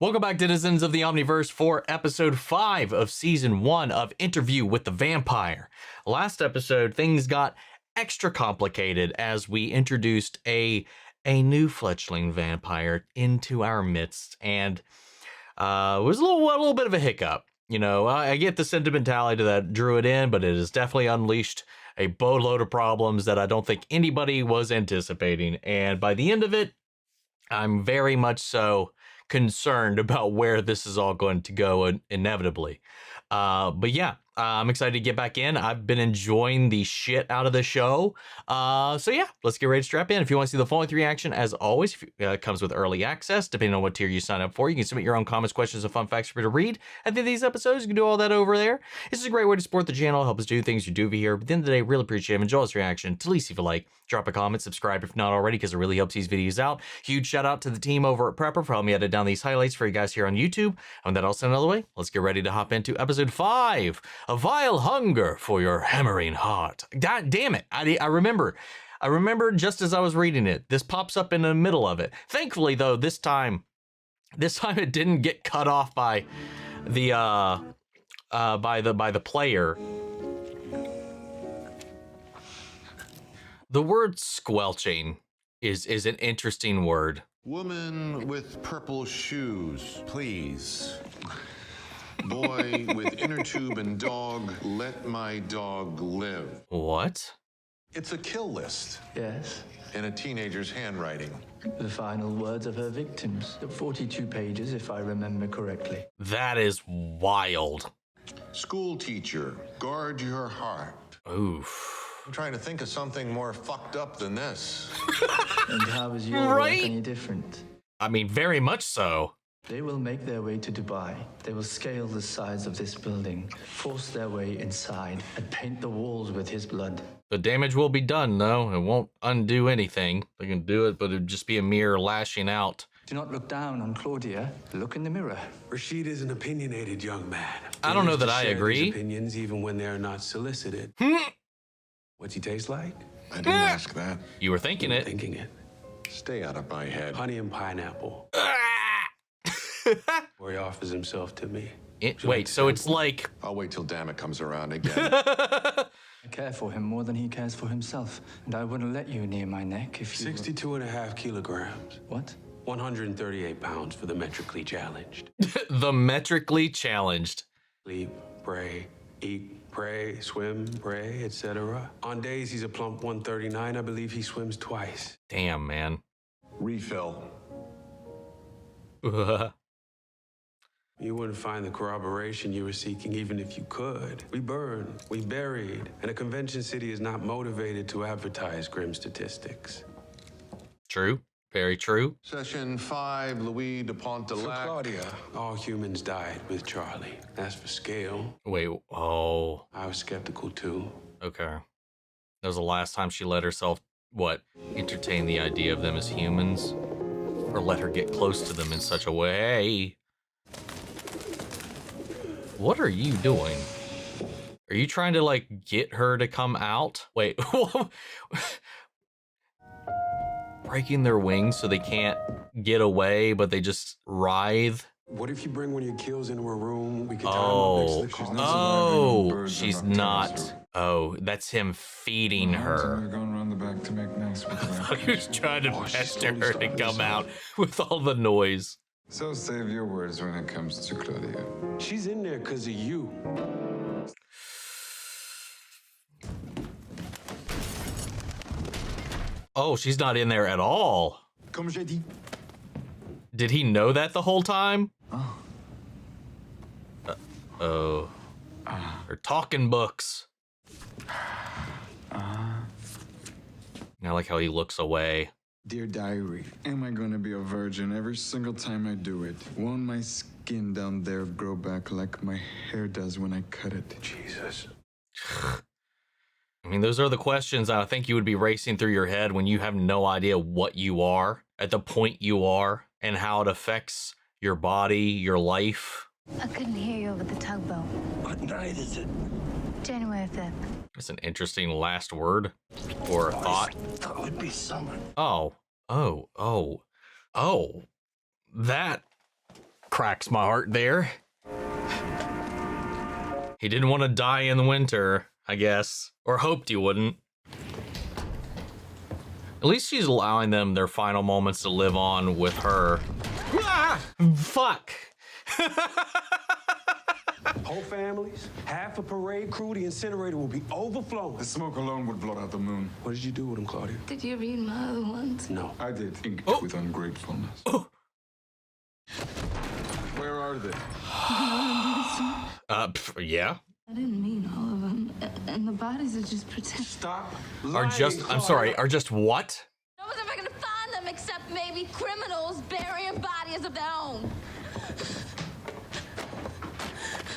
Welcome back, citizens of the Omniverse, for episode 5 of season 1 of Interview with the Vampire. Last episode, things got extra complicated as we introduced a new fledgling vampire into our midst, and it was a little bit of a hiccup. You know, I get the sentimentality that drew it in, but it has definitely unleashed a boatload of problems that I don't think anybody was anticipating. And by the end of it, I'm very much so concerned about where this is all going to go inevitably. But yeah, I'm excited to get back in. I've been enjoying the shit out of the show. So yeah, let's get ready to strap in. If you want to see the full-length reaction, as always, it comes with early access. Depending on what tier you sign up for, you can submit your own comments, questions, and fun facts for me to read at the end of these episodes. You can do all that over there. This is a great way to support the channel, help us do things you do over here. But at the end of the day, really appreciate it. Enjoy this reaction. To least if you like, drop a comment, subscribe if not already, because it really helps these videos out. Huge shout out to the team over at Prepper for helping me edit down these highlights for you guys here on YouTube. And with that all said another way, let's get ready to hop into episode 5, A Vile Hunger for Your Hammering Heart. God damn it. I remember just as I was reading it, this pops up in the middle of it. Thankfully though, this time it didn't get cut off by the player. The word squelching is an interesting word. Woman with purple shoes, please. Boy with inner tube and dog, let my dog live. What? It's a kill list Yes, in a teenager's handwriting. the final words of her victims. 42 pages, if I remember correctly. That is wild. School teacher, guard your heart. Oof. I'm trying to think of something more fucked up than this. And how is your Right? work any different? I mean, very much so. They will make their way to Dubai. They will scale the sides of this building, force their way inside, and paint the walls with his blood. The damage will be done, though. It won't undo anything. They can do it, but it'd just be a mere lashing out. Do not look down on Claudia. Look in the mirror. Rashid is an opinionated young man. I don't know that I Share agree. his opinions even when they are not solicited. What's he taste like? I didn't ask that. You were thinking it. Thinking it. Stay out of my head. Honey and pineapple. Where he offers himself to me. Wait, so it's like... I'll wait till Dammit comes around again. I care for him more than he cares for himself, and I wouldn't let you near my neck if you... 62 and a half kilograms. What? 138 pounds for the metrically challenged. the metrically challenged. Sleep, pray, eat, pray, swim, pray, etc. On days he's a plump 139, I believe he swims twice. Damn, man. Refill. You wouldn't find the corroboration you were seeking even if you could. We burned, we buried, and a convention city is not motivated to advertise grim statistics. True. Very true. Session 5, Louis de For Pontelac. Claudia, all humans died with Charlie. As for scale, Wait, oh, I was skeptical too. okay. That was the last time she let herself, entertain the idea of them as humans? Or let her get close to them in such a way. What are you doing? Are you trying to, get her to come out? Wait, breaking their wings so they can't get away, but they just writhe? What if you bring one of your kills into a room? We could tie him up next to the coffin. Oh, she's not. Oh, that's him feeding We're her. going around the back to make nice with the He was trying to she's pester slowly her to starting to come sound. out with all the noise. So save your words when it comes to Claudia. She's in there because of you. Oh, she's not in there at all. Comme j'ai dit. Did he know that the whole time? Oh. Her talking books. I like how he looks away. Dear diary, am I gonna be a virgin every single time I do it? Won't my skin down there grow back like my hair does when I cut it? Jesus. I mean, those are the questions I think you would be racing through your head when you have no idea what you are, at the point you are, and how it affects your body, your life. I couldn't hear you over the tugboat. What night is it? January 5th. That's an interesting last word or thought. Thought it would be summer. Oh, that cracks my heart there. He didn't want to die in the winter, I guess. Or hoped he wouldn't. At least she's allowing them their final moments to live on with her. Ah! Fuck! Whole families, half a parade crew, the incinerator will be overflowing. The smoke alone would blot out the moon. What did you do with them, Claudia? Did you read my other ones? No. I did. Inked with ungratefulness. Where are they? Yeah. I didn't mean all of them. And the bodies are just pretend. Stop. Are just, I'm sorry, are just what? No one's ever gonna find them except maybe criminals burying bodies of their own.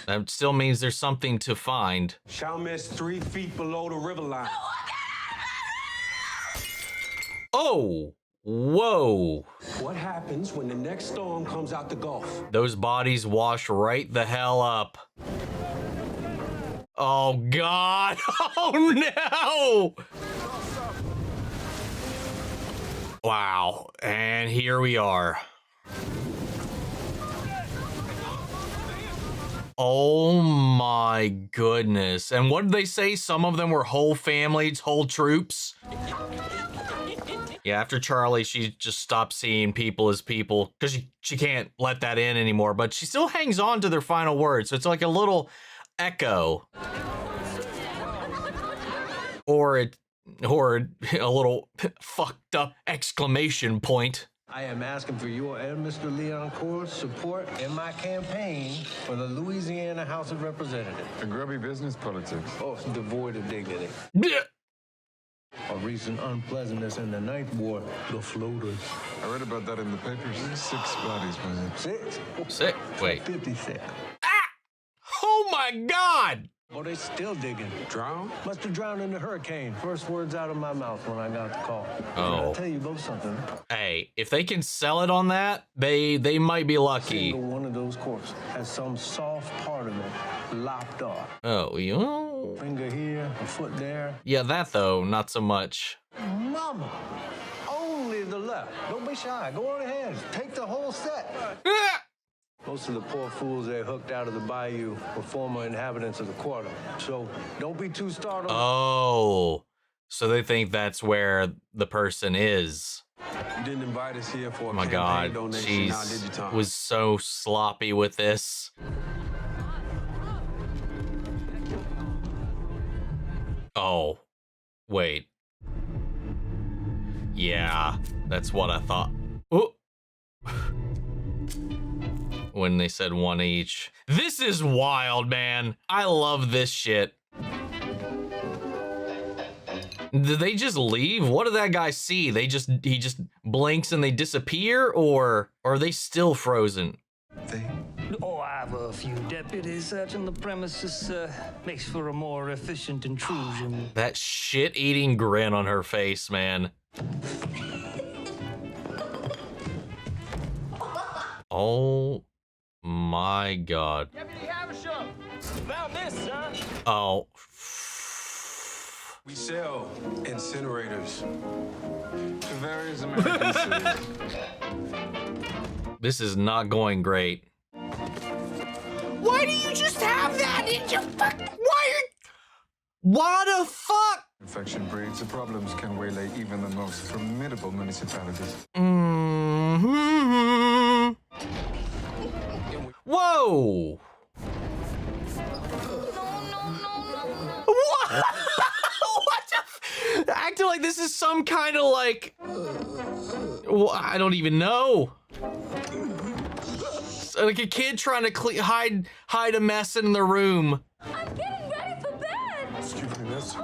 That still means there's something to find. Chalmers 3 feet below the river line. Oh! Whoa! What happens when the next storm comes out the Gulf? Those bodies wash right the hell up. Oh, God. Oh, no. Wow. And here we are. Oh, my goodness. And what did they say? Some of them were whole families, whole troops? Yeah, after Charlie, she just stopped seeing people as people because she can't let that in anymore. But she still hangs on to their final words. So it's like a little echo. Or a little fucked up exclamation point. I am asking for your and Mr. Leon Core's support in my campaign for the Louisiana House of Representatives. The grubby business politics. Oh, devoid of dignity. Blech. A recent unpleasantness in the Ninth Ward, the floaters. I read about that in the papers. 6 bodies, was it? 6? Sick. Wait. 56. Oh my God! Oh, they still digging. Drown? Must have drowned in the hurricane. First words out of my mouth when I got the call. Oh. I'll tell you both something. Hey, if they can sell it on that, they might be lucky. Single one of those corpses has some soft part of it lopped off. Oh, you know. Finger here, a foot there. Yeah, that though, not so much. Mama! Only the left. Don't be shy. Go on ahead. Take the whole set. Ah! Most of the poor fools they hooked out of the bayou were former inhabitants of the quarter. So don't be too startled. Oh, so they think that's where the person is. You didn't invite us here for a Oh my campaign God, donation, now did you, she's Tom? was so sloppy with this. Oh, wait. Yeah, that's what I thought. Oh. When they said one each. This is wild, man. I love this shit. Did they just leave? What did that guy see? He just blinks and they disappear, or are they still frozen? Oh, I have a few deputies searching the premises. Makes for a more efficient intrusion. That shit-eating grin on her face, man. Oh my God. Deputy Havisham! Found this, sir! Oh. We sell incinerators. To various American cities. This is not going great. Why do you just have that in your Why the fuck? Infection breeds. The problems can waylay even the most formidable municipalities. Mm-hmm. Whoa! What? What the acting like this is some kind of like... Well, I don't even know. Like a kid trying to hide a mess in the room. I'm getting ready for bed. Excuse me, miss.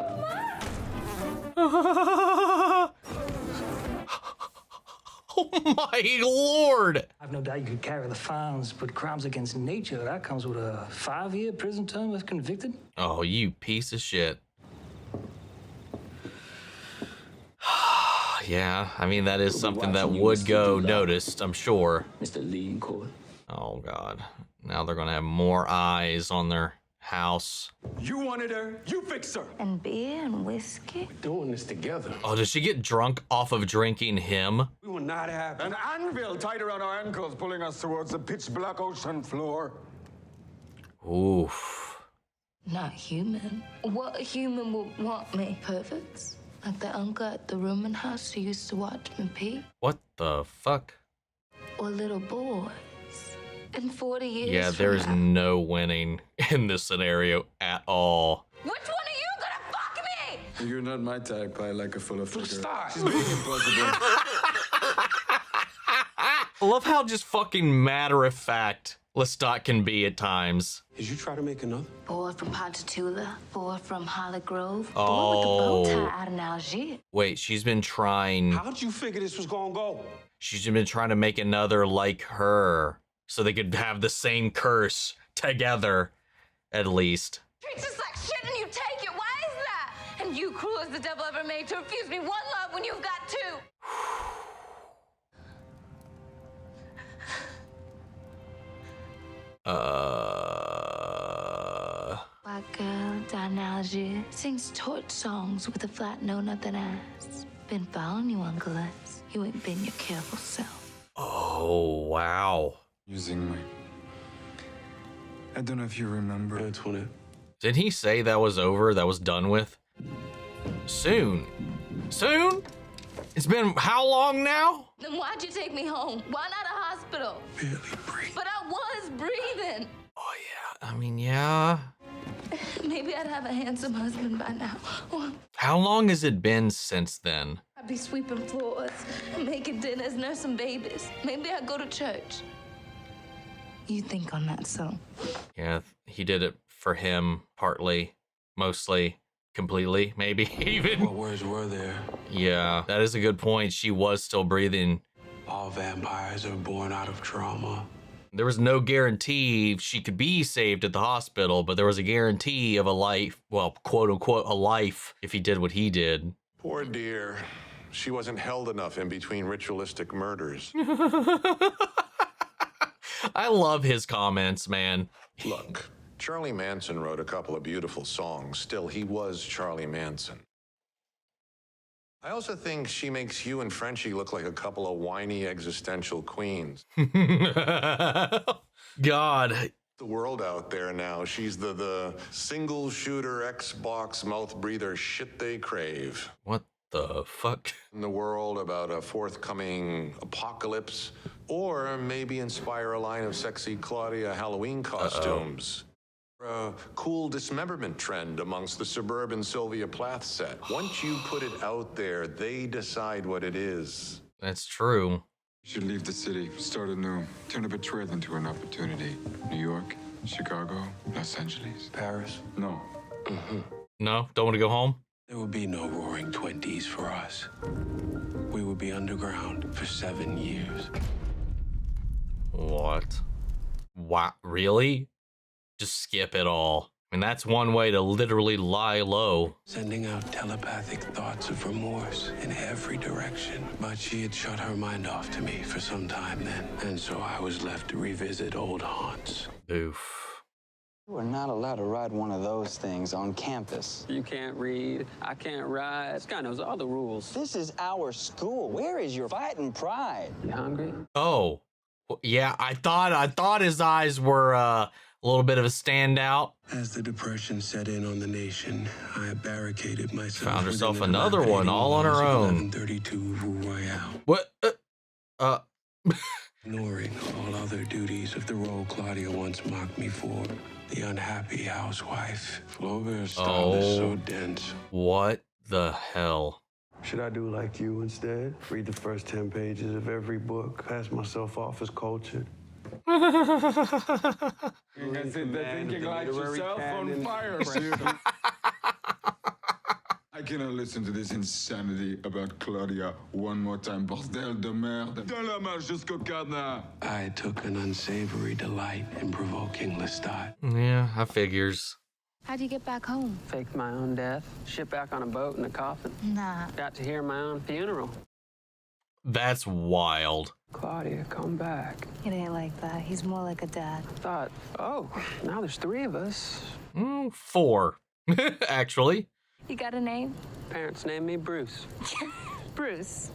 Oh my Lord! I've no doubt you could carry the fines, but crimes against nature, that comes with a 5-year prison term if convicted. Oh, you piece of shit. Yeah, I mean, that is something that would go noticed, I'm sure. Mr. Leon Core. Oh, God. Now they're going to have more eyes on their house. You wanted her, you fixed her. And beer and whiskey? Doing this together. Oh, does she get drunk off of drinking him? We will not have An anvil tied around our ankles, pulling us towards the pitch black ocean floor. Oof. Not human. What human would want me? Perverts? Like the uncle at the rooming house who used to watch me pee? What the fuck? Or little boys? In 40 years Yeah, from there's now? no winning in this scenario at all. Which one are you gonna fuck me? You're not my type. I like a full of figure. Stop. She's being impossible. I love how just fucking matter-of-fact Lestat can be at times. Did you try to make another? Boy from Ponchatoula, boy from Holly Grove, Oh. boy with the bow tie out in Algiers. Wait, she's been trying... How'd you figure this was gonna go? She's been trying to make another like her, so they could have the same curse together, at least. Treats us like shit and you take it. Why is that? And you, cruel as the devil ever made, to refuse me one love when you've got two. Black girl down in Algiers sings torch songs with a flat no nothing ass. Been following you, Uncle Les. You ain't been your careful self. Oh, wow. Using my... I don't know if you remember. Antoinette. Didn't he say that was over, that was done with? Soon. Soon? It's been how long now? Then why'd you take me home? Why not a hospital? Barely breathe. But I was breathing. Oh, yeah. I mean, yeah. Maybe I'd have a handsome husband by now. Or How long has it been since then? I'd be sweeping floors, making dinners, nursing babies. Maybe I'd go to church. You think on that, son? Yeah, he did it for him, partly, mostly, completely, maybe even. What words were there? Yeah, that is a good point. She was still breathing. All vampires are born out of trauma. There was no guarantee she could be saved at the hospital, but there was a guarantee of a life, well, quote unquote, a life if he did what he did. Poor dear. She wasn't held enough in between ritualistic murders. I love his comments, man. Look, Charlie Manson wrote a couple of beautiful songs. Still, he was Charlie Manson. I also think she makes you and Frenchie look like a couple of whiny existential queens. God. The world out there now. She's the single shooter Xbox mouth breather shit they crave. What the fuck? In the world about a forthcoming apocalypse, or maybe inspire a line of sexy Claudia Halloween costumes. A cool dismemberment trend amongst the suburban Sylvia Plath set. Once you put it out there, they decide what it is. That's true. You should leave the city, start anew, turn a betrayal into an opportunity. New York, Chicago, Los Angeles. Paris? No. No? Don't want to go home? There would be no roaring 20s for us. We would be underground for 7 years. What? Wow, really? Just skip it all. I mean, that's one way to literally lie low. Sending out telepathic thoughts of remorse in every direction. But she had shut her mind off to me for some time then. And so I was left to revisit old haunts. Oof. You are not allowed to ride one of those things on campus. You can't read, I can't ride. This guy knows all the rules. This is our school. Where is your fighting pride? You hungry? Oh. Yeah, I thought his eyes were a little bit of a standout. As the depression set in on the nation, I barricaded myself. Found herself within the another one all on her own. 1132 Rue Royale. What? Ignoring all other duties of the role Claudia once mocked me for. The unhappy housewife. Flaubert's style is so dense. What the hell? Should I do like you instead? Read the first 10 pages of every book, pass myself off as cultured? You can sit there thinking like yourself on fire, I cannot listen to this insanity about Claudia one more time. Bordel de merde. De la marche jusqu'au cadenas. I took an unsavory delight in provoking Lestat. Yeah, I figures. How'd you get back home? Faked my own death, shipped back on a boat in a coffin. Nah. Got to hear my own funeral. That's wild. Claudia, come back. It ain't like that. He's more like a dad. Thought, oh, now there's 3 of us. 4, actually. You got a name? Parents named me Bruce. Bruce.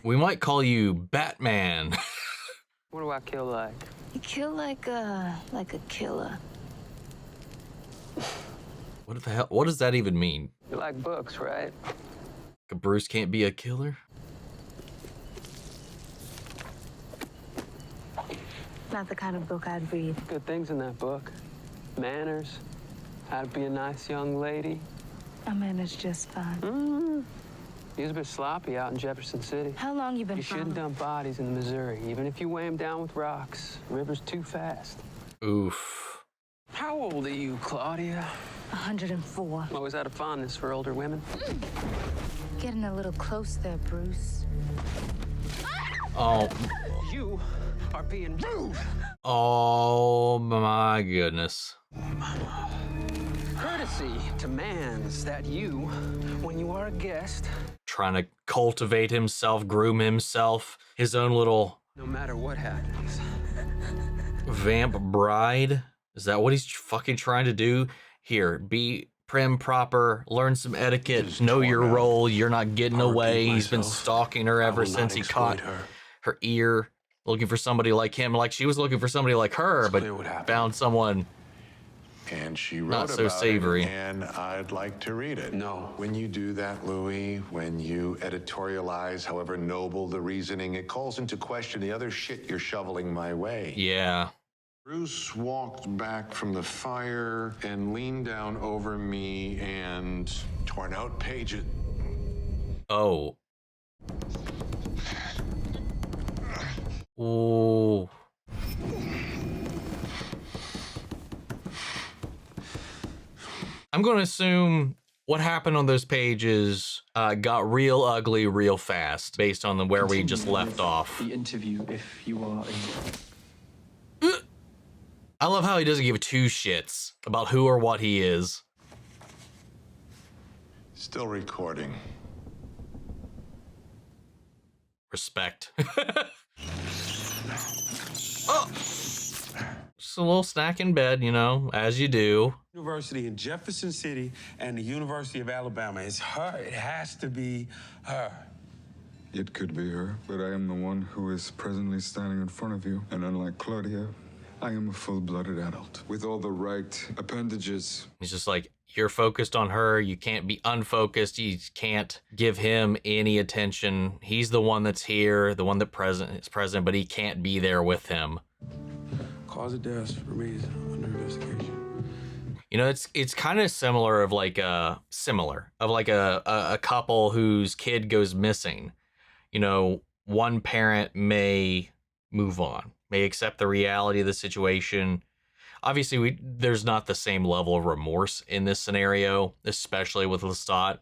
We might call you Batman. What do I kill like? You kill like a killer. What the hell? What does that even mean? You like books, right? Bruce can't be a killer? Not the kind of book I'd read. Good things in that book. Manners, how to be a nice young lady. I managed just fine. He was a bit sloppy out in Jefferson City. How long you been You shouldn't dump bodies in the Missouri, even if you weigh them down with rocks. The river's too fast. Oof. How old are you, Claudia? 104. Always had a fondness for older women. Getting a little close there, Bruce. Oh. You are being rude. Oh my goodness. Courtesy demands that you, when you are a guest, Trying to cultivate himself, groom himself, his own little no matter what happens. vamp bride. Is that what he's fucking trying to do? Here, be prim, proper, learn some etiquette, know your role. You're not getting away. He's been stalking her ever since he caught her ear, looking for somebody like him. Like she was looking for somebody like her, but found someone And she wrote not so about savory. it, and I'd like to read it. No. When you do that, Louis, when you editorialize, however noble the reasoning, it calls into question the other shit you're shoveling my way. Yeah. Bruce walked back from the fire and leaned down over me and torn out pages. Oh. Oh. I'm going to assume what happened on those pages got real ugly real fast based on where we just left off. The interview, if you are I love how he doesn't give 2 shits about who or what he is. Still recording. Respect. Oh! Just a little snack in bed, you know, as you do. University in Jefferson City and the University of Alabama. It's her. It has to be her. It could be her, but I am the one who is presently standing in front of you. And unlike Claudia, I am a full-blooded adult with all the right appendages. He's just like, you're focused on her. You can't be unfocused. You can't give him any attention. He's the one that's here, the one that is present, but he can't be there with him. Cause of death remains under investigation. You know, it's kind of similar of like a couple whose kid goes missing. You know, one parent may move on, may accept the reality of the situation. Obviously, there's not the same level of remorse in this scenario, especially with Lestat.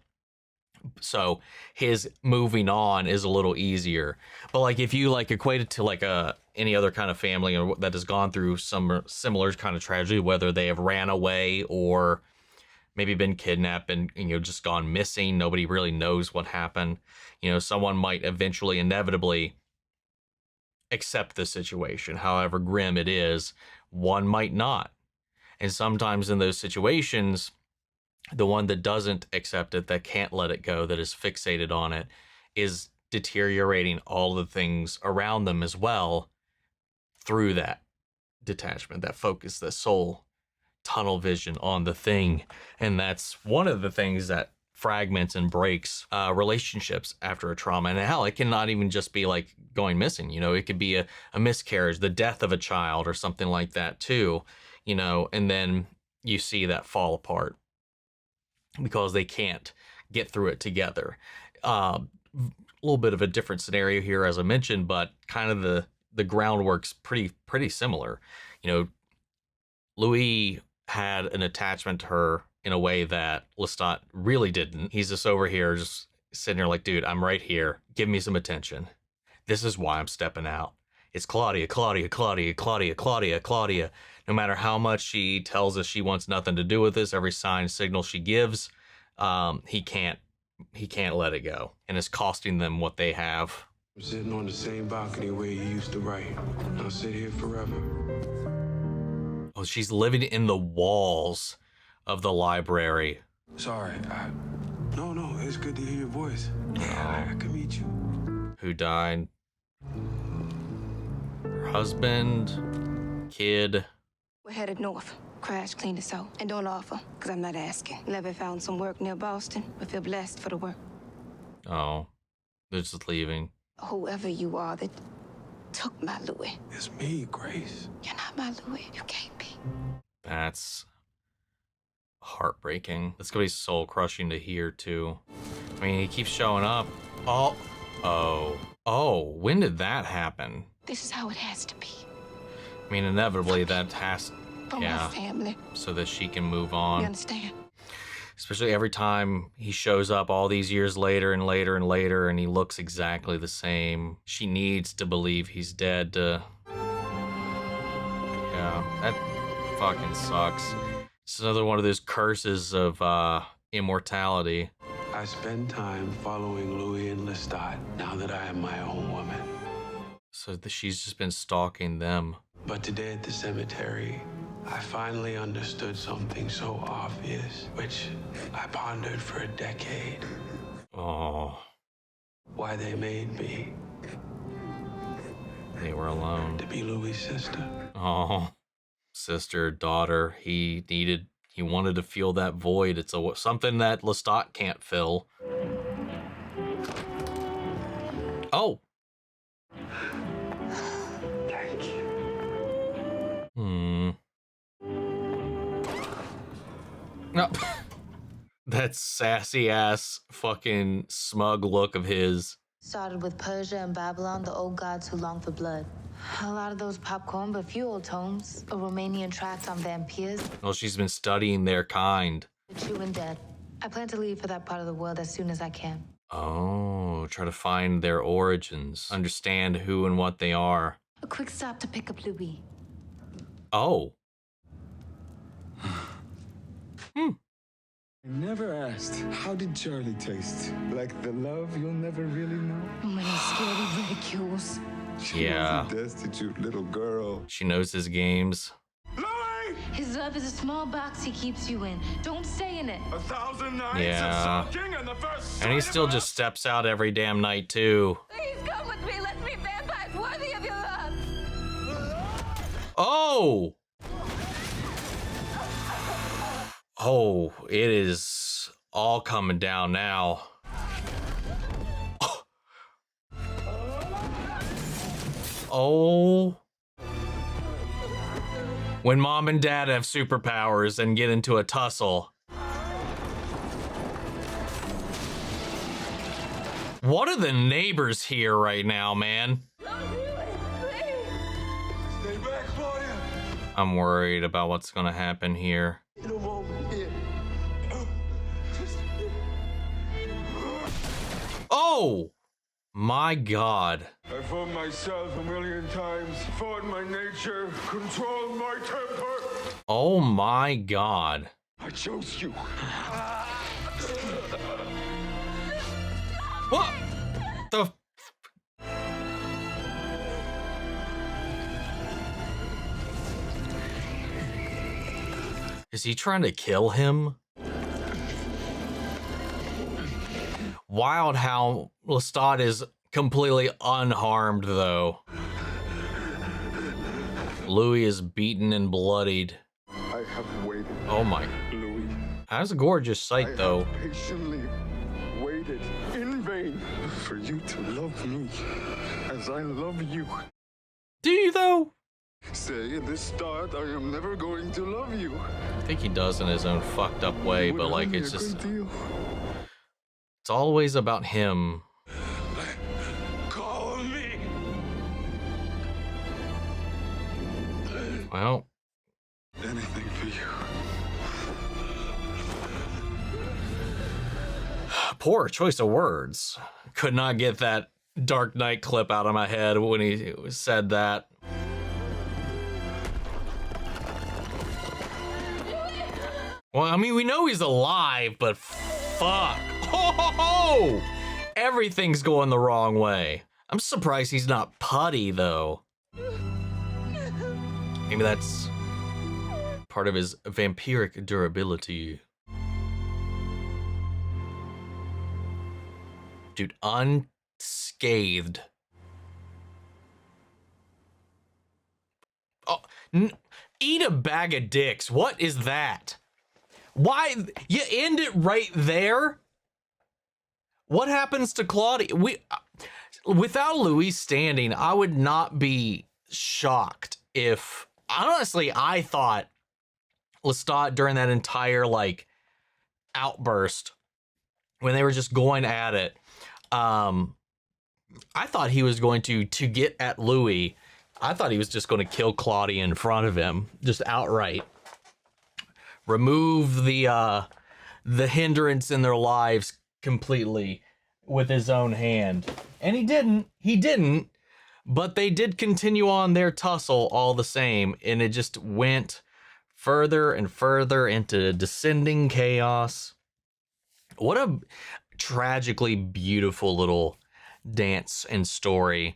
So his moving on is a little easier. But like if you like equate it to like any other kind of family or that has gone through some similar kind of tragedy, whether they have ran away or maybe been kidnapped and just gone missing, nobody really knows what happened. You know, someone might eventually inevitably accept the situation, however grim it is. One might not. And sometimes in those situations, the one that doesn't accept it, that can't let it go, that is fixated on it, is deteriorating all the things around them as well through that detachment, that focus, that soul tunnel vision on the thing. And that's one of the things that fragments and breaks relationships after a trauma. And hell, it cannot even just be like going missing. You know, it could be a miscarriage, the death of a child or something like that too, you know, and then you see that fall apart because they can't get through it together. A little bit of a different scenario here, as I mentioned, but kind of the groundwork's pretty similar. You know, Louis had an attachment to her in a way that Lestat really didn't. He's just over here, just sitting here like, dude, I'm right here. Give me some attention. This is why I'm stepping out. It's Claudia, Claudia, Claudia, Claudia, Claudia, Claudia. No matter how much she tells us she wants nothing to do with this, every sign, signal she gives, he can't let it go. And it's costing them what they have I'm sitting on the same balcony where you used to write. I'll sit here forever. Oh, she's living in the walls of the library. Sorry, No, it's good to hear your voice. Yeah, I can meet you. Who died? Her husband, kid. We're headed north. Crash cleaned us out. And don't offer, because I'm not asking. Levy found some work near Boston. We feel blessed for the work. Oh, they're just leaving. Whoever you are that took my Louis. It's me, Grace. You're not my Louis. You can't be. That's heartbreaking. That's gonna be soul crushing to hear too. I mean, he keeps showing up. Oh, when did that happen? This is how it has to be. I mean, inevitably that has, For my family. so that she can move on. You understand? Especially every time he shows up all these years later and later and later, and he looks exactly the same. She needs to believe he's dead to... Yeah, that fucking sucks. It's another one of those curses of immortality. I spend time following Louis and Lestat now that I am my own woman. So she's just been stalking them. But today at the cemetery, I finally understood something so obvious, which I pondered for a decade. Oh. Why they made me. They were alone. To be Louis' sister. Oh. Sister, daughter, he wanted to fill that void. It's something that Lestat can't fill. Oh. Thank you. No. That sassy ass fucking smug look of his. Started with Persia and Babylon, the old gods who long for blood. A lot of those popcorn, but few old tomes. A Romanian tract on vampires. Well, she's been studying their kind. The true and dead. I plan to leave for that part of the world as soon as I can. Oh, try to find their origins. Understand who and what they are. A quick stop to pick up Louis. Oh. I never asked, how did Charlie taste? Like the love you'll never really know? When he's scared, he ridicules. She Yeah. was a destitute little girl. She knows his games. His love is a small box he keeps you in. Don't stay in it. 1,000 nights Yeah. of sulking and the first And he sight still of just steps out every damn night, too. Please come with me. Let's be vampires worthy of your love. Oh! Oh, it is all coming down now. Oh. When mom and dad have superpowers and get into a tussle. What are the neighbors here right now, man? Stay back, Claudia. I'm worried about what's gonna happen here. In a moment, here. Oh! My God. I fought myself a million times, fought my nature, controlled my temper. Oh my God. I chose you. What the? Is he trying to kill him? Wild how Lestat is completely unharmed, though. Louis is beaten and bloodied. I have waited. Oh my. Louis. That's a gorgeous sight, though. I have patiently waited in vain for you to love me as I love you. Do you, though? Say at the start, I am never going to love you. I think he does in his own fucked up way, but like it's just... It's always about him. Call me. Well... Anything for you. Poor choice of words. Could not get that Dark Knight clip out of my head when he said that. Well, I mean, we know he's alive, but fuck. Ho, ho, ho! Everything's going the wrong way. I'm surprised he's not putty, though. Maybe that's part of his vampiric durability. Dude, unscathed. Oh, eat a bag of dicks. What is that? Why? You end it right there? What happens to Claudia? Without Louis standing, I would not be shocked if... Honestly, I thought Lestat during that entire, like, outburst, when they were just going at it, I thought he was going to get at Louis. I thought he was just going to kill Claudia in front of him, just outright. Remove the hindrance in their lives completely with his own hand. And he didn't, but they did continue on their tussle all the same, and it just went further and further into descending chaos. What a tragically beautiful little dance and story.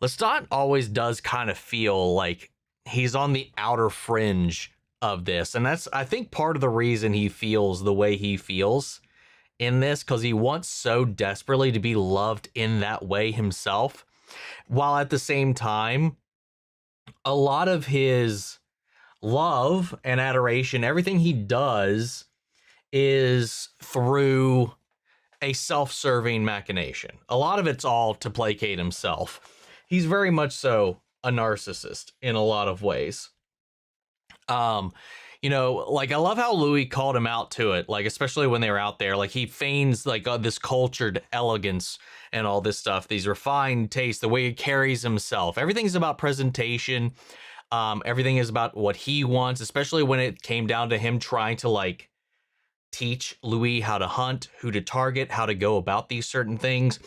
Lestat always does kind of feel like he's on the outer fringe of this, and that's, I think, part of the reason he feels the way he feels in this, because he wants so desperately to be loved in that way himself, while at the same time, a lot of his love and adoration, everything he does, is through a self-serving machination. A lot of it's all to placate himself. He's very much so a narcissist in a lot of ways. You know, like, I love how Louis called him out to it, like, especially when they were out there. Like, he feigns, like, this cultured elegance and all this stuff, these refined tastes, the way he carries himself. Everything's about presentation. Everything is about what he wants, especially when it came down to him trying to, like, teach Louis how to hunt, who to target, how to go about these certain things,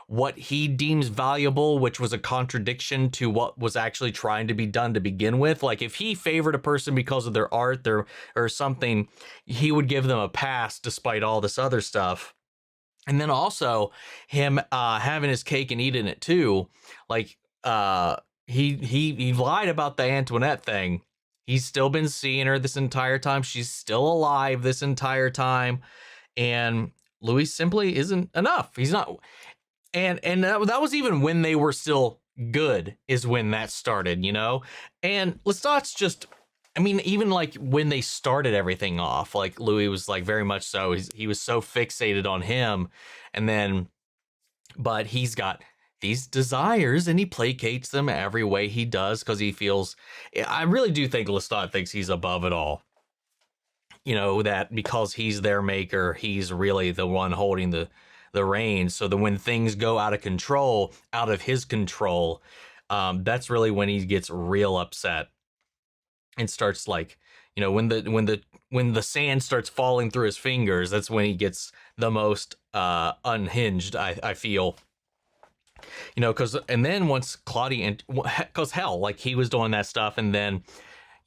what he deems valuable, which was a contradiction to what was actually trying to be done to begin with. Like, if he favored a person because of their art or something, he would give them a pass despite all this other stuff. And then also him having his cake and eating it too. Like, he lied about the Antoinette thing. He's still been seeing her this entire time. She's still alive this entire time. And Louis simply isn't enough. He's not. And that was even when they were still good, is when that started, you know? And Lestat's just, I mean, even like when they started everything off, like, Louis was like very much so, he was so fixated on him. And then, but he's got these desires and he placates them every way he does, because he feels, I really do think Lestat thinks he's above it all. You know, that because he's their maker, he's really the one holding the reins. So that when things go out of control, out of his control, that's really when he gets real upset and starts, like, you know, when the sand starts falling through his fingers, that's when he gets the most unhinged, I feel. You know, and then once Claudia, because hell, like, he was doing that stuff, and then,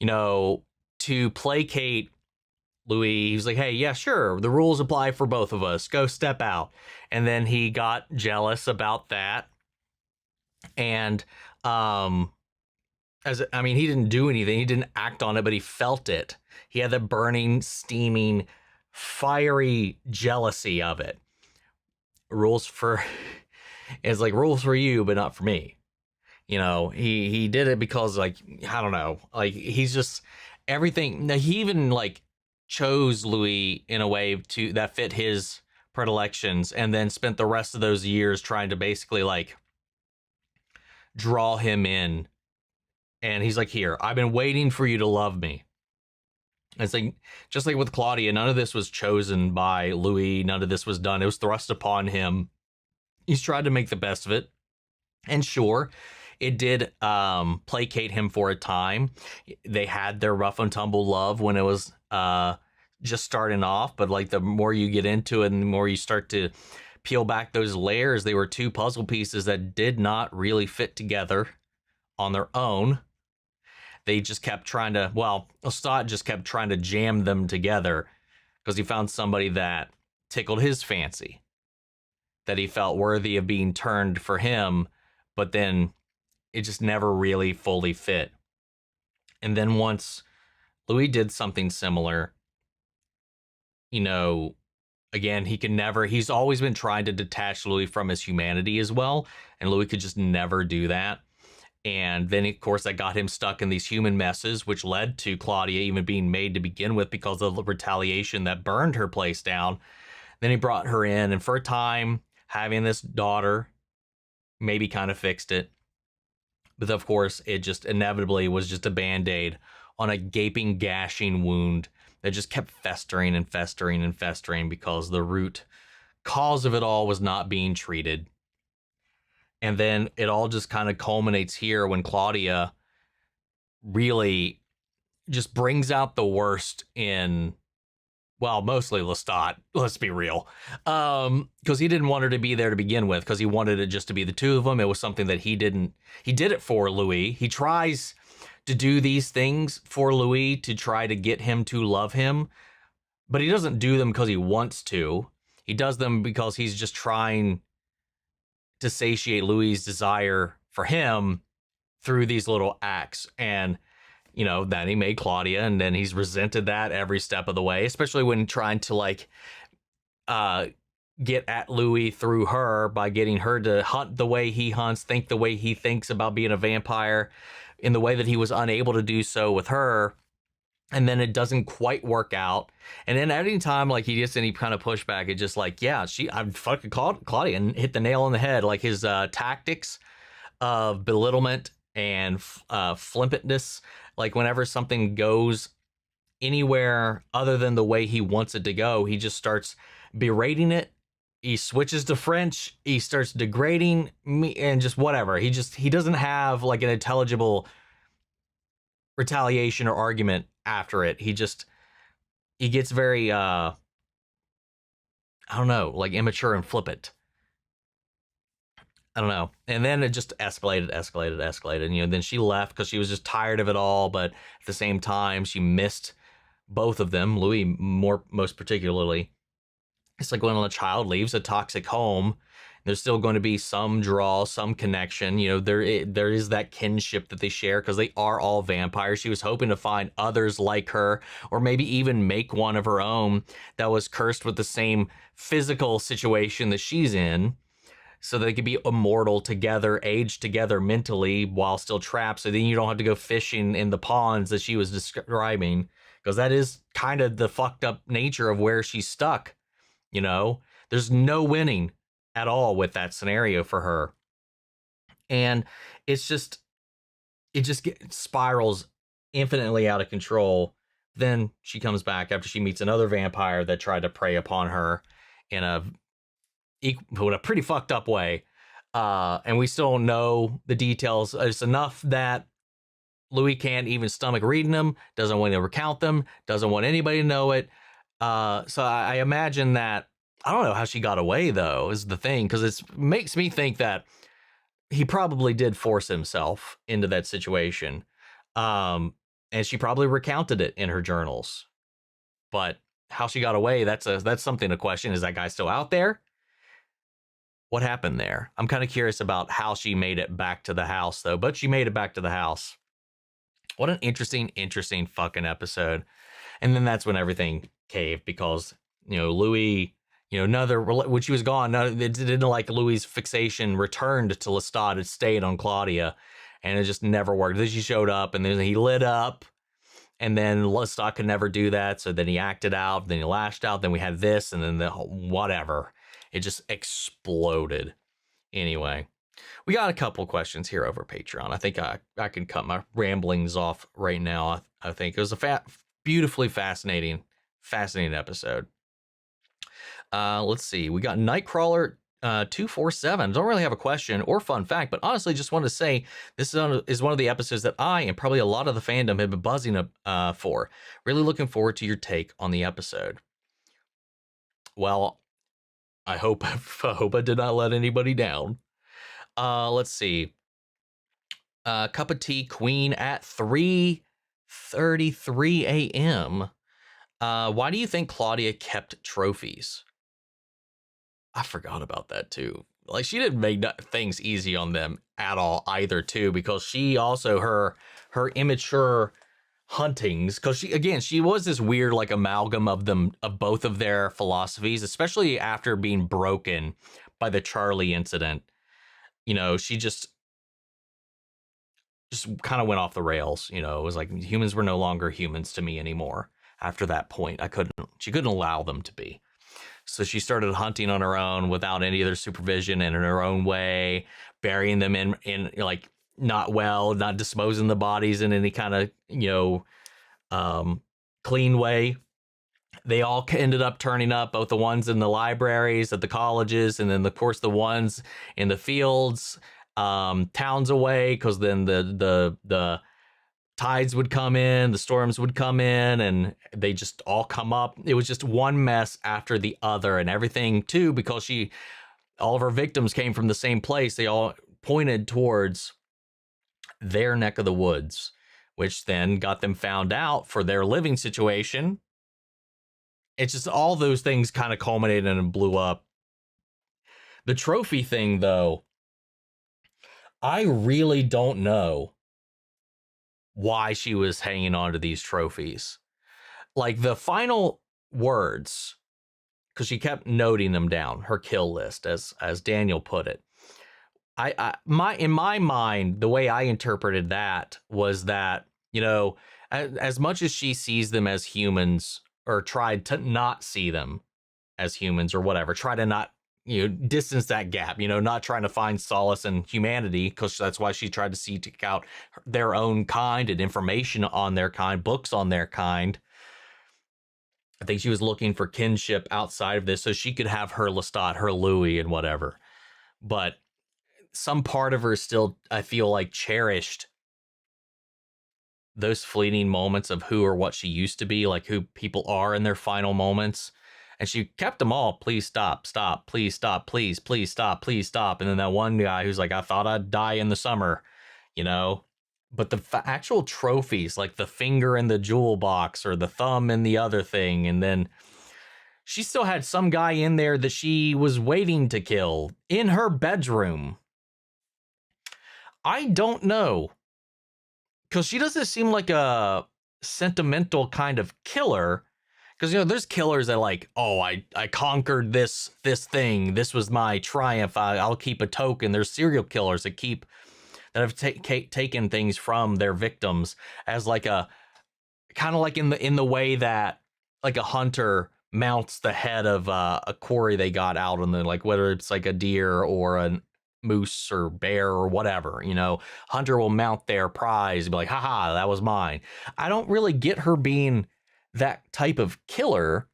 you know, to placate Louis, he was like, hey, yeah, sure, the rules apply for both of us, go step out. And then he got jealous about that. And, he didn't do anything, he didn't act on it, but he felt it. He had the burning, steaming, fiery jealousy of it. Rules for you, but not for me. You know, he did it because, like, I don't know, like, he's just everything. He even, like, chose Louis in a way that fit his predilections, and then spent the rest of those years trying to basically, like, draw him in. And he's like, here, I've been waiting for you to love me. It's like, just like with Claudia, none of this was chosen by Louis. None of this was done. It was thrust upon him. He's tried to make the best of it. And sure, it did placate him for a time. They had their rough and tumble love when it was just starting off. But, like, the more you get into it and the more you start to peel back those layers, they were two puzzle pieces that did not really fit together on their own. They just kept trying to, Lestat just kept trying to jam them together because he found somebody that tickled his fancy, that he felt worthy of being turned for him but then it just never really fully fit. And then once Louis did something similar, you know, again, he's always been trying to detach Louis from his humanity as well. And Louis could just never do that. And then, of course, that got him stuck in these human messes, which led to Claudia even being made to begin with because of the retaliation that burned her place down. Then he brought her in, and for a time, having this daughter maybe kind of fixed it. But of course, it just inevitably was just a Band-Aid on a gaping, gashing wound that just kept festering and festering and festering because the root cause of it all was not being treated. And then it all just kind of culminates here when Claudia really just brings out the worst in, well, mostly Lestat, let's be real. Because he didn't want her to be there to begin with, because he wanted it just to be the two of them. It was something that he did it for Louis. He tries to do these things for Louis to try to get him to love him, but he doesn't do them because he wants to. He does them because he's just trying to satiate Louis' desire for him through these little acts. And, you know, then he made Claudia, and then he's resented that every step of the way, especially when trying to like get at Louis through her by getting her to hunt the way he hunts, think the way he thinks about being a vampire, in the way that he was unable to do so with her. And then it doesn't quite work out. And then at any time, like, he gets any kind of pushback, it's just like, yeah, I fucking called Claudia and hit the nail on the head. Like, his tactics of belittlement and flippantness, like whenever something goes anywhere other than the way he wants it to go, he just starts berating it. He switches to French. He starts degrading me and just whatever. He doesn't have like an intelligible retaliation or argument after it. He gets very I don't know, like immature and flippant. I don't know. And then it just escalated. And, you know, then she left because she was just tired of it all. But at the same time, she missed both of them, Louis most particularly. It's like when a child leaves a toxic home, there's still going to be some draw, some connection. You know, there is that kinship that they share because they are all vampires. She was hoping to find others like her, or maybe even make one of her own that was cursed with the same physical situation that she's in, so they could be immortal together, age together mentally while still trapped. So then you don't have to go fishing in the ponds that she was describing, because that is kind of the fucked up nature of where she's stuck. You know, there's no winning at all with that scenario for her. And it just spirals infinitely out of control. Then she comes back after she meets another vampire that tried to prey upon her in a pretty fucked up way. And we still don't know the details. It's enough that Louis can't even stomach reading them, doesn't want to recount them, doesn't want anybody to know it. So I imagine that, I don't know how she got away, though, is the thing, because it makes me think that he probably did force himself into that situation. And she probably recounted it in her journals. But how she got away, that's something to question. Is that guy still out there? What happened there? I'm kind of curious about how she made it back to the house, though. But she made it back to the house. What an interesting fucking episode. And then that's when everything caved, because, you know, Louis, you know, when she was gone, it didn't like Louis' fixation returned to Lestat. It stayed on Claudia, and it just never worked. Then she showed up, and then he lit up, and then Lestat could never do that. So then he acted out, then he lashed out, then we had this, and then whatever. It just exploded. Anyway, we got a couple questions here over Patreon. I think I can cut my ramblings off right now. I think it was a beautifully fascinating episode. Let's see. We got Nightcrawler 247. Don't really have a question or fun fact, but honestly, just wanted to say this is one of the episodes that I and probably a lot of the fandom have been buzzing for. Really looking forward to your take on the episode. Well, I hope I did not let anybody down. Let's see. Cup of tea queen at 3:33 a.m. Why do you think Claudia kept trophies? I forgot about that too. like she didn't make things easy on them at all either too, because she also her immature huntings, because she was this weird like amalgam of both of their philosophies, especially after being broken by the Charlie incident. You know, she just kind of went off the rails. You know, it was like humans were no longer humans to me anymore. After that point, she couldn't allow them to be. So she started hunting on her own without any other supervision and in her own way, burying them in like not disposing the bodies in any kind of, clean way. They all ended up turning up, both the ones in the libraries at the colleges, and then of course the ones in the fields, towns away, because then the tides would come in, the storms would come in, and they just all come up. It was just one mess after the other, and everything too, because all of her victims came from the same place. They all pointed towards their neck of the woods, which then got them found out for their living situation. It's just all those things kind of culminated and blew up. The trophy thing, though, I really don't know why she was hanging on to these trophies. Like the final words, because she kept noting them down, her kill list, as Daniel put it. In my mind, the way I interpreted that was that, as much as she sees them as humans, or tried to not see them as humans or whatever, try to not, distance that gap, not trying to find solace in humanity, because that's why she tried to seek out their own kind and information on their kind, books on their kind. I think she was looking for kinship outside of this so she could have her Lestat, her Louis, and whatever. But some part of her still, I feel like, cherished those fleeting moments of who or what she used to be, like who people are in their final moments. And she kept them all. Please stop, please stop, please stop, please stop. And then that one guy who's like, I thought I'd die in the summer, But the actual trophies, like the finger in the jewel box or the thumb in the other thing. And then she still had some guy in there that she was waiting to kill in her bedroom. I don't know. Because she doesn't seem like a sentimental kind of killer. Because, there's killers that like, oh, I conquered this thing. This was my triumph. I'll keep a token. There's serial killers that have taken things from their victims as like a kind of like in the way that like a hunter mounts the head of a quarry they got out on the, like, whether it's like a deer or a moose or bear or whatever, hunter will mount their prize and be like, haha, that was mine. I don't really get her being that type of killer.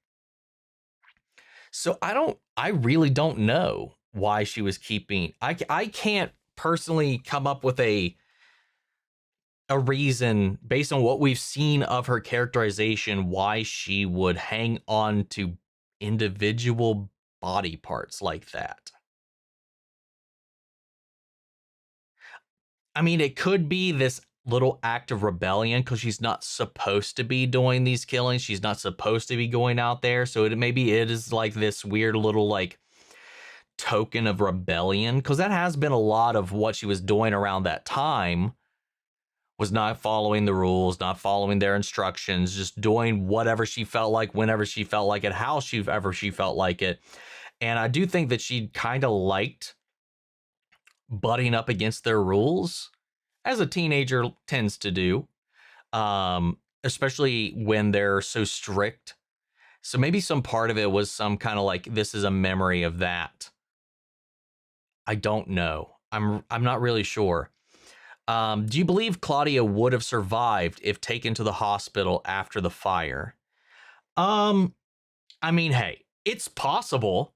So I really don't know why she was keeping, I can't personally come up with a reason based on what we've seen of her characterization why she would hang on to individual body parts like that. I mean, it could be this little act of rebellion because she's not supposed to be doing these killings. She's not supposed to be going out there. So maybe it is like this weird little like token of rebellion, because that has been a lot of what she was doing around that time, was not following the rules, not following their instructions, just doing whatever she felt like, whenever she felt like it, how she felt like it. And I do think that she kind of liked butting up against their rules, as a teenager tends to do, especially when they're so strict. So maybe some part of it was some kind of like, this is a memory of that. I don't know. I'm not really sure. Do you believe Claudia would have survived if taken to the hospital after the fire? I mean, hey, it's possible.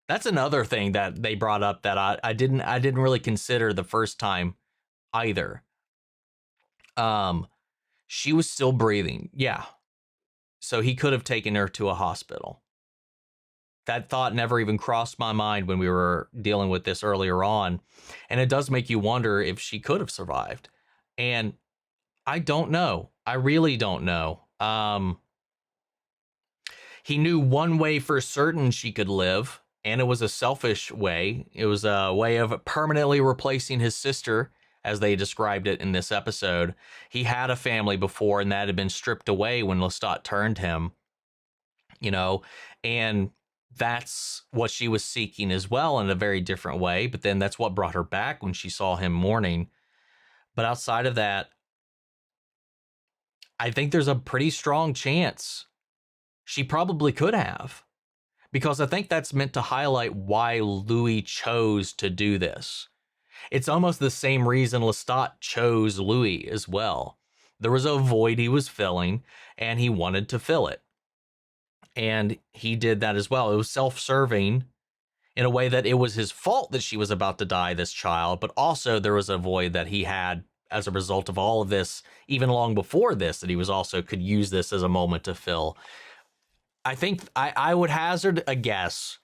That's another thing that they brought up that I didn't really consider the first time either. She was still breathing. Yeah. So he could have taken her to a hospital. That thought never even crossed my mind when we were dealing with this earlier on. And it does make you wonder if she could have survived. And I don't know. I really don't know. He knew one way for certain she could live, and it was a selfish way. It was a way of permanently replacing his sister, as they described it in this episode. He had a family before, and that had been stripped away when Lestat turned him, and that's what she was seeking as well in a very different way. But then that's what brought her back when she saw him mourning. But outside of that, I think there's a pretty strong chance she probably could have, because I think that's meant to highlight why Louis chose to do this. It's almost the same reason Lestat chose Louis as well. There was a void he was filling, and he wanted to fill it. And he did that as well. It was self-serving in a way that it was his fault that she was about to die, this child, but also there was a void that he had as a result of all of this, even long before this, that he was also could use this as a moment to fill. I think I would hazard a guess.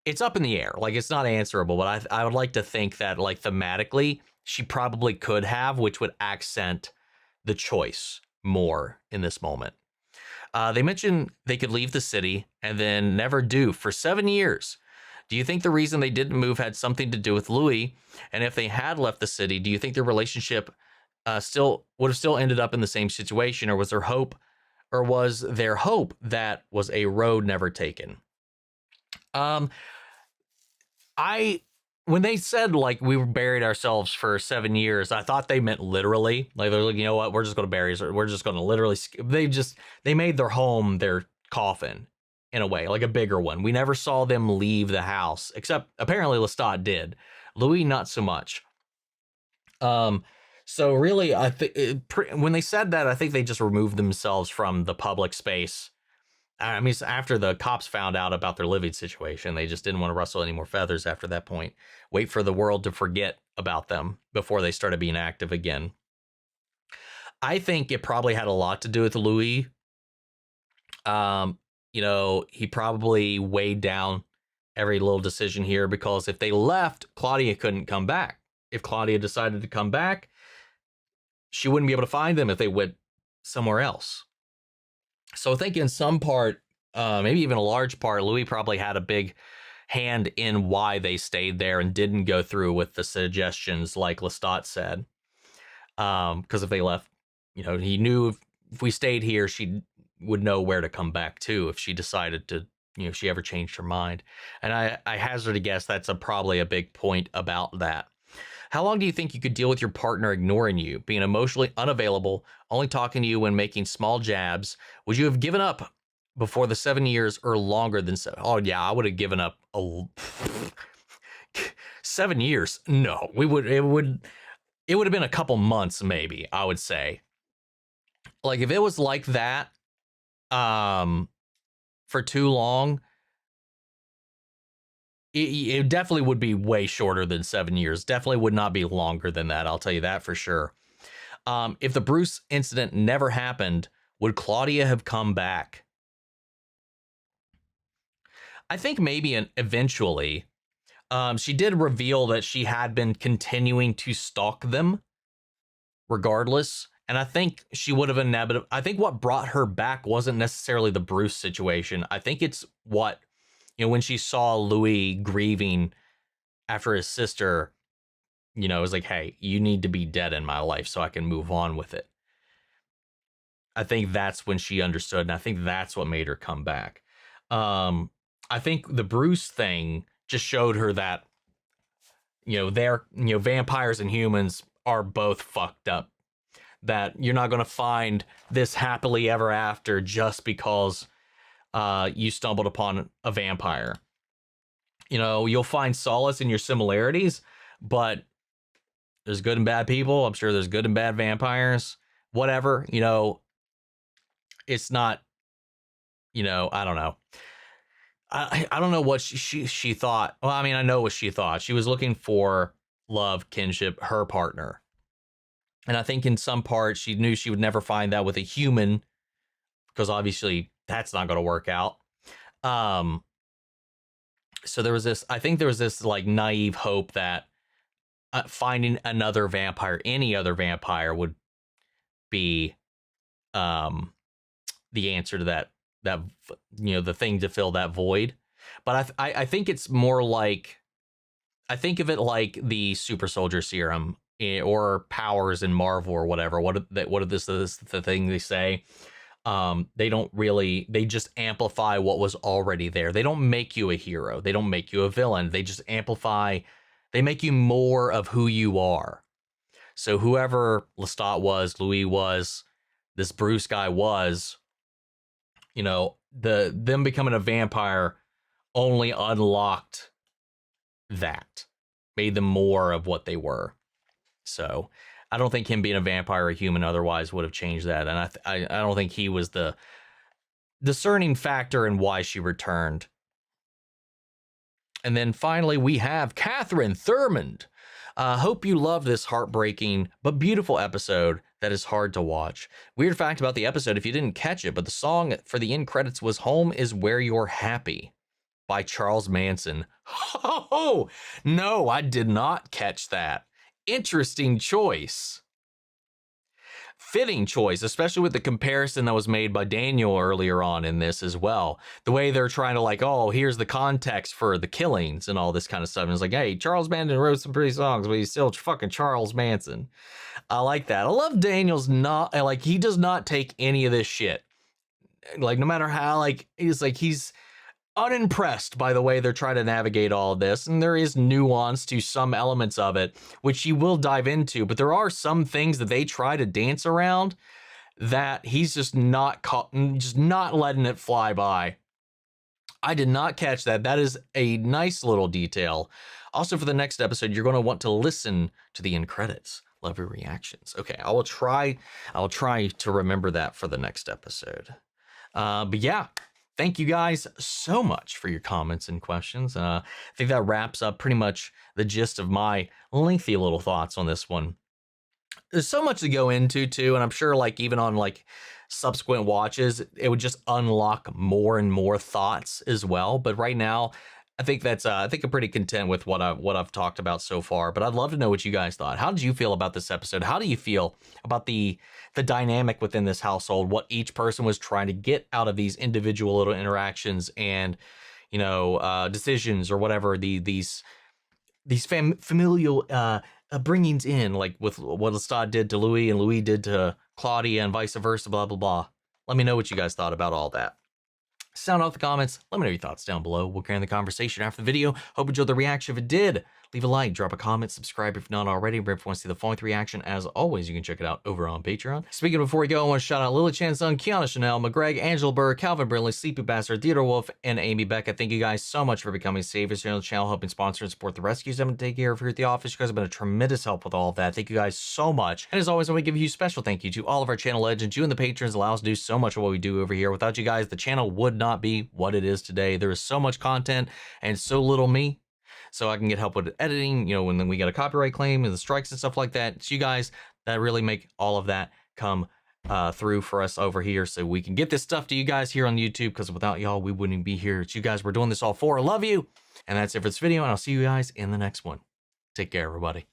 It's up in the air. Like, it's not answerable, but I would like to think that, like, thematically, she probably could have, which would accent the choice more in this moment. They mentioned they could leave the city and then never do for 7 years. Do you think the reason they didn't move had something to do with Louis? And if they had left the city, do you think their relationship still would have still ended up in the same situation, or was there hope, that was a road never taken? When they said, like, we buried ourselves for 7 years, I thought they meant literally. Like, they're like, you know what, we're just going to bury us. We're just going to literally, they made their home their coffin in a way, like a bigger one. We never saw them leave the house, except apparently Lestat did. Louis, not so much. So really, I think when they said that, I think they just removed themselves from the public space. I mean, after the cops found out about their living situation, they just didn't want to rustle any more feathers after that point. Wait for the world to forget about them before they started being active again. I think it probably had a lot to do with Louis. He probably weighed down every little decision here, because if they left, Claudia couldn't come back. If Claudia decided to come back, she wouldn't be able to find them if they went somewhere else. So I think in some part, maybe even a large part, Louis probably had a big hand in why they stayed there and didn't go through with the suggestions like Lestat said. Because if they left, he knew if we stayed here, she would know where to come back to if she decided to, if she ever changed her mind. And I hazard a guess that's probably a big point about that. How long do you think you could deal with your partner ignoring you, being emotionally unavailable, only talking to you when making small jabs? Would you have given up before the 7 years or longer than 7? Oh yeah, I would have given up 7 years. No, it would have been a couple months, maybe, I would say. Like, if it was like that, for too long, it definitely would be way shorter than 7 years. Definitely would not be longer than that. I'll tell you that for sure. If the Bruce incident never happened, would Claudia have come back? I think maybe eventually. She did reveal that she had been continuing to stalk them regardless. And I think she would have inevitably. I think what brought her back wasn't necessarily the Bruce situation. I think it's what, when she saw Louis grieving after his sister, it was like, hey, you need to be dead in my life so I can move on with it. I think that's when she understood, and I think that's what made her come back. I think the Bruce thing just showed her that, vampires and humans are both fucked up. That you're not going to find this happily ever after just because you stumbled upon a vampire. You'll find solace in your similarities, but there's good and bad people. I'm sure there's good and bad vampires. Whatever, it's not, I don't know. I don't know what she thought. Well, I mean, I know what she thought. She was looking for love, kinship, her partner. And I think in some part she knew she would never find that with a human, because obviously that's not going to work out. So there was this like naive hope that finding another vampire, any other vampire, would be the answer to that, the thing to fill that void. But I think it's more like, I think of it like the super soldier serum or powers in Marvel or whatever. What this is the thing they say. They don't really, they just amplify what was already there. They don't make you a hero. They don't make you a villain. They just amplify, they make you more of who you are. So whoever Lestat was, Louis was, this Bruce guy was, you know, them becoming a vampire only unlocked that, made them more of what they were. So I don't think him being a vampire or human otherwise would have changed that. And I don't think he was the discerning factor in why she returned. And then finally, we have Catherine Thurmond. Hope you love this heartbreaking but beautiful episode that is hard to watch. Weird fact about the episode, if you didn't catch it, but the song for the end credits was Home is Where You're Happy by Charles Manson. Oh, no, I did not catch that. Interesting choice. Fitting choice, especially with the comparison that was made by Daniel earlier on in this as well. The way they're trying to like, oh, here's the context for the killings and all this kind of stuff. And it's like, hey, Charles Manson wrote some pretty songs, but he's still fucking Charles Manson. I like that. I love Daniel's not, like, he does not take any of this shit. Like, no matter how, like, he's unimpressed by the way they're trying to navigate all of this, and there is nuance to some elements of it, which you will dive into, but there are some things that they try to dance around that he's just not letting it fly by. I did not catch that. That is a nice little detail. Also, for the next episode, you're going to want to listen to the end credits. Love your reactions. Okay, I'll try to remember that for the next episode. But yeah, thank you guys so much for your comments and questions. I think that wraps up pretty much the gist of my lengthy little thoughts on this one. There's so much to go into too, and I'm sure like even on like subsequent watches, it would just unlock more and more thoughts as well. But right now, I think I'm pretty content with what I've talked about so far. But I'd love to know what you guys thought. How did you feel about this episode? How do you feel about the dynamic within this household? What each person was trying to get out of these individual little interactions and, you know, decisions or whatever these familial bringings in, like with what Lestat did to Louis and Louis did to Claudia and vice versa, blah blah blah. Let me know what you guys thought about all that. Sound off the comments. Let me know your thoughts down below. We'll carry on the conversation after the video. Hope you enjoyed the reaction. If it did, leave a like, drop a comment, subscribe if not already. But if you want to see the Pointe reaction, as always, you can check it out over on Patreon. Speaking of before we go, I want to shout out Lily Chan's son, Kiana Chanel, McGreg, Angela Burr, Calvin Brindley, Sleepy Bastard, Theodore Wolf, and Amy Beckett. Thank you guys so much for becoming saviors here on the channel, helping sponsor and support the rescues I'm going to take care of here at the office. You guys have been a tremendous help with all of that. Thank you guys so much. And as always, I want to give you a special thank you to all of our channel legends. You and the patrons allow us to do so much of what we do over here. Without you guys, the channel would not be what it is today. There is so much content and so little me, so I can get help with editing, you know, when we get a copyright claim and the strikes and stuff like that. It's you guys that really make all of that come through for us over here, so we can get this stuff to you guys here on YouTube, because without y'all, we wouldn't be here. It's you guys we're doing this all for. I love you. And that's it for this video, and I'll see you guys in the next one. Take care, everybody.